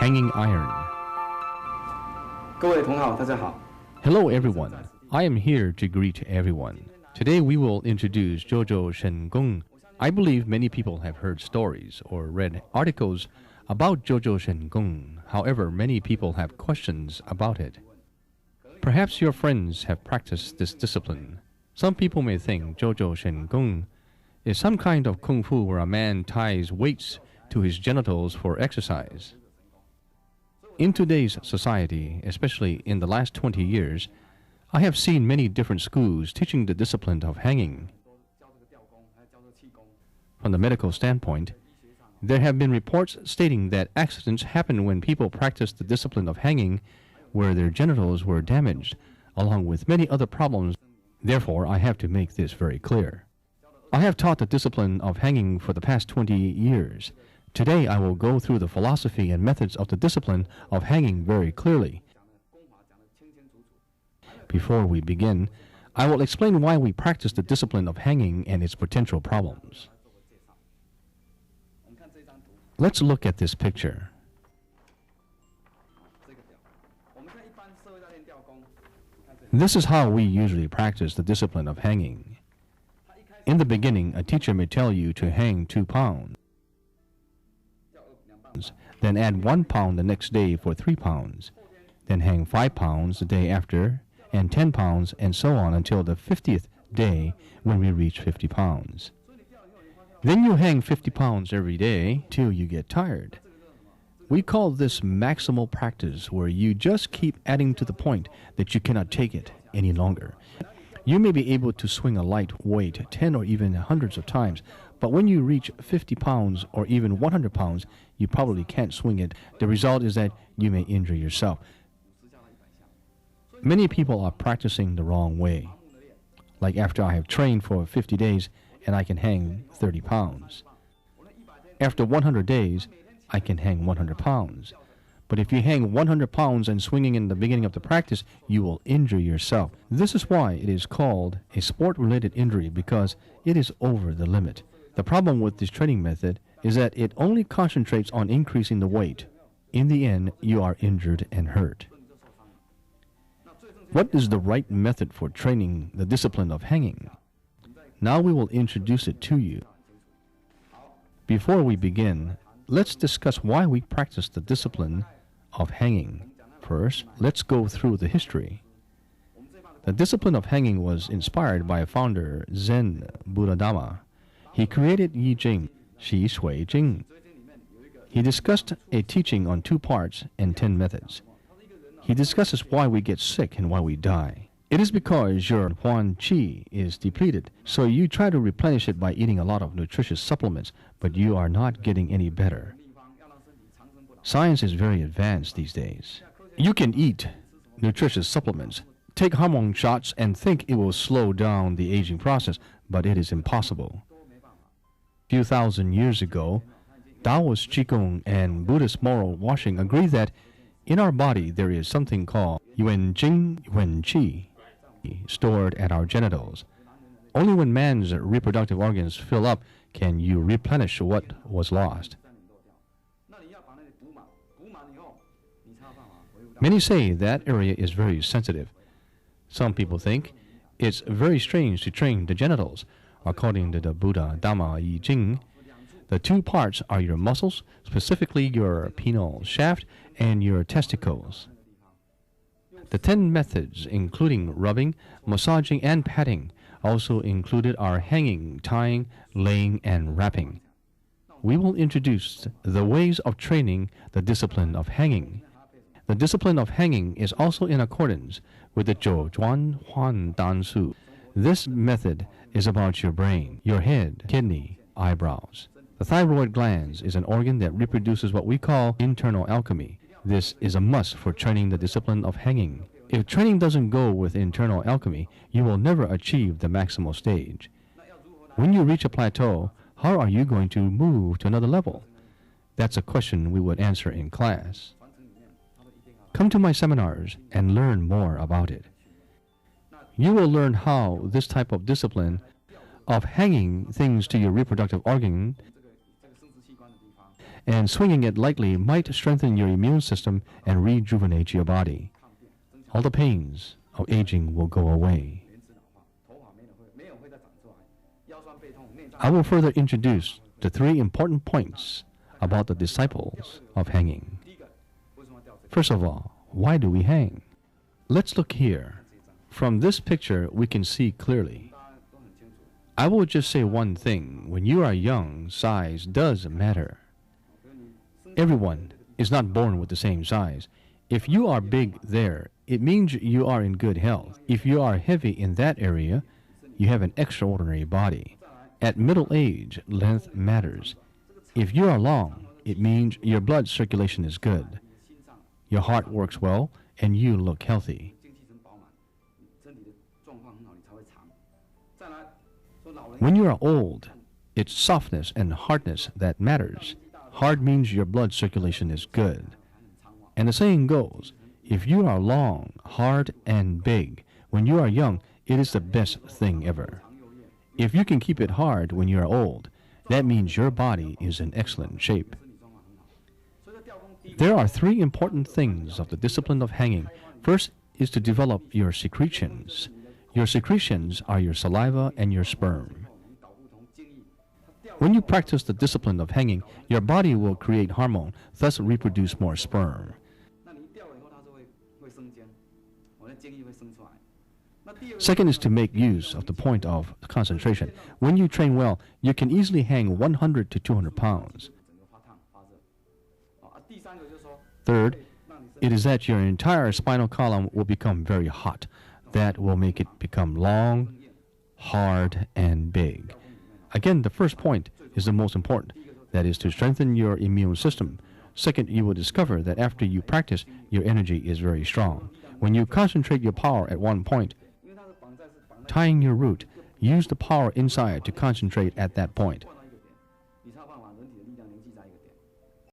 hanging iron. 各位同好，大家好。 Hello everyone, I am here to greet everyone. Today we will introduce Geographic Qigong. I believe many people have heard stories or read articles about Geographic Qigong. However, many people have questions about it. Perhaps your friends have practiced this discipline. Some people may think Geographic Qigong is some kind of kung fu where a man ties weights to his genitals for exercise. In today's society, especially in the last 20 years, I have seen many different schools teaching the discipline of hanging. From the medical standpoint, there have been reports stating that accidents happen when people practice the discipline of hanging where their genitals were damaged, along with many other problems. Therefore, I have to make this very clear. I have taught the discipline of hanging for the past 20 years. Today, I will go through the philosophy and methods of the discipline of hanging very clearly. Before we begin, I will explain why we practice the discipline of hanging and its potential problems. Let's look at this picture. This is how we usually practice the discipline of hanging. In the beginning, a teacher may tell you to hang 2 pounds. Then add 1 pound the next day for 3 pounds. Then hang 5 pounds the day after, and 10 pounds, and so on until the 50th day when we reach 50 pounds. Then you hang 50 pounds every day till you get tired. We call this maximal practice, where you just keep adding to the point that you cannot take it any longer. You may be able to swing a light weight 10 or even hundreds of times, but when you reach 50 pounds or even 100 pounds, you probably can't swing it. The result is that you may injure yourself. Many people are practicing the wrong way. Like after I have trained for 50 days and I can hang 30 pounds. After 100 days, I can hang 100 pounds. But if you hang 100 pounds and swinging in the beginning of the practice, you will injure yourself. This is why it is called a sport-related injury, because it is over the limit. The problem with this training method is that it only concentrates on increasing the weight. In the end, you are injured and hurt. What is the right method for training the discipline of hanging? Now we will introduce it to you. Before we begin, let's discuss why we practice the discipline of hanging. First, let's go through the history. The discipline of hanging was inspired by founder Zen Buddha-dhamma. He created Yi Jing, Xi Shui Jing. He discussed a teaching on 2 parts and 10 methods. He discusses why we get sick and why we die. It is because your Huan Qi is depleted, so you try to replenish it by eating a lot of nutritious supplements, but you are not getting any better. Science is very advanced these days. You can eat nutritious supplements, take hormone shots, and think it will slow down the aging process, but it is impossible. A few thousand years ago, Taoist Qigong and Buddhist moral washing agree that in our body there is something called Yuan Jing, Yuan Qi, stored at our genitals. Only when man's reproductive organs fill up can you replenish what was lost. Many say that area is very sensitive. Some people think it's very strange to train the genitals. According to the Buddha Dhamma Yi Jing, the 2 parts are your muscles, specifically your penile shaft and your testicles. The 10 methods, including rubbing, massaging, and patting, also included are hanging, tying, laying, and wrapping. We will introduce the ways of training the discipline of hanging. The discipline of hanging is also in accordance with the Zhou Zhuan Huan Dan Su. This method is about your brain, your head, kidney, eyebrows. The thyroid glands is an organ that reproduces what we call internal alchemy. This is a must for training the discipline of hanging. If training doesn't go with internal alchemy, you will never achieve the maximal stage. When you reach a plateau, how are you going to move to another level? That's a question we would answer in class. Come to my seminars and learn more about it. You will learn how this type of discipline of hanging things to your reproductive organ and swinging it lightly might strengthen your immune system and rejuvenate your body. All the pains of aging will go away. I will further introduce the 3 important points about the disciples of hanging. First of all, why do we hang? Let's look here. From this picture, we can see clearly. I will just say one thing. When you are young, size does matter. Everyone is not born with the same size. If you are big there, it means you are in good health. If you are heavy in that area, you have an extraordinary body. At middle age, length matters. If you are long, it means your blood circulation is good. Your heart works well, and you look healthy. When you are old, it's softness and hardness that matters. Hard means your blood circulation is good. And the saying goes, if you are long, hard, and big, when you are young, it is the best thing ever. If you can keep it hard when you are old, that means your body is in excellent shape. There are 3 important things of the discipline of hanging. First is to develop your secretions. Your secretions are your saliva and your sperm. When you practice the discipline of hanging, your body will create hormone, thus reproduce more sperm. Second is to make use of the point of concentration. When you train well, you can easily hang 100 to 200 pounds. Third, it is that your entire spinal column will become very hot. That will make it become long, hard, and big. Again, the first point is the most important. That is to strengthen your immune system. Second, you will discover that after you practice, your energy is very strong. When you concentrate your power at one point, tying your root, use the power inside to concentrate at that point.